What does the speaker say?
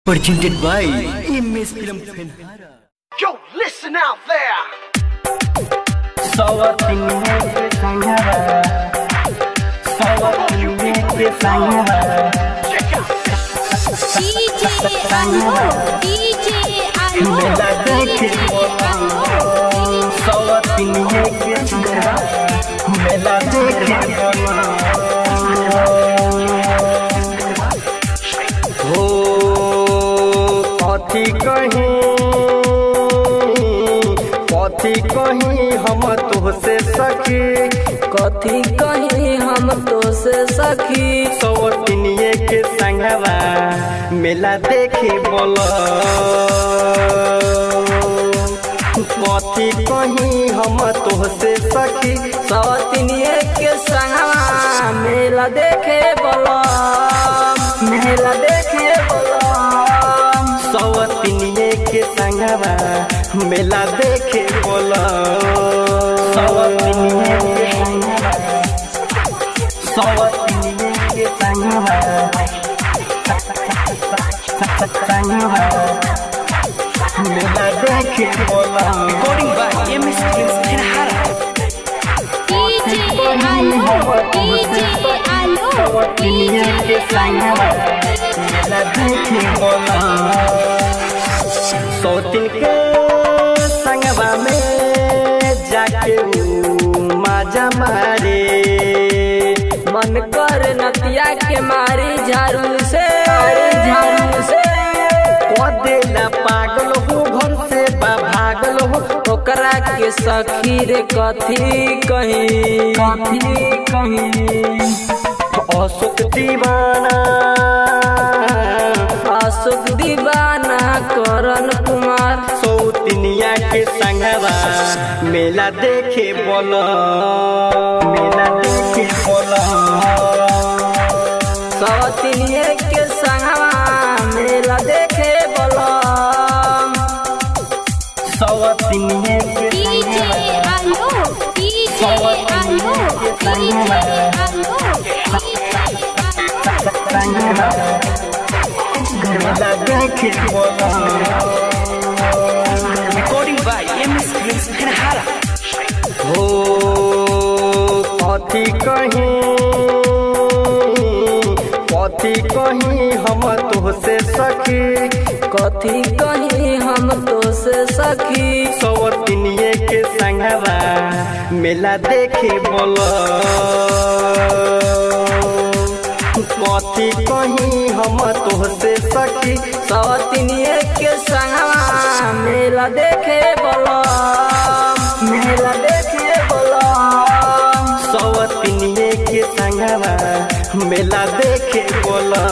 Presented by MS Film Fanfara. Yo, listen out there. कथी कहीं हम तोहसे सखी, कथी कहीं हम तोहसे सखी। सवतिनिये के संगवा मेला देखे बोला। कथी कहीं हम तोहसे सखी, सवतिनिये के संगवा मेला देखे बोला, मेला देखे बोला। सवतिनिये के संगवा मेला देखे बोला। सवतिनिये के संगवा, सवतिनिये के संगवा, संगवा मेला देखे बोला। Recording by MS Film Fanfara. सवतिनिये के संगवा मेला देखे बोला। सौतिन के संगवा में जाके माजा मारे, मन कर नतिया के मारी झाड़ू से, झाड़ू से। कदेला पागल हो घर से भागल हो, ओकरा के सखी रे कथी कहीं, कथी कहीं। अशोक दीवाना, अशोक दीवाना करण कुमार। सौतिनिया के संगवा मेला देखे बोला, मेला देखे बोला। सवतिनिये के संगवा मेला देखे बोला। सवतिनिये के संगवा, सवतिनिये के संगवा, संगवा मेला देखे बोला। Recording by MS Film Fanfara. हो कथी कहीं हम तोहसे सखी, कथी कहीं हम तोहसे सखी। सवतिनिये के संगवा मेला देखे बोला। कथी कहीं हम तोहसे सखी, सवतिनिये के संगवा मेला देखे बोला, मेला देखे बोला। सवतिनिये के संगवा मेला देखे बोला।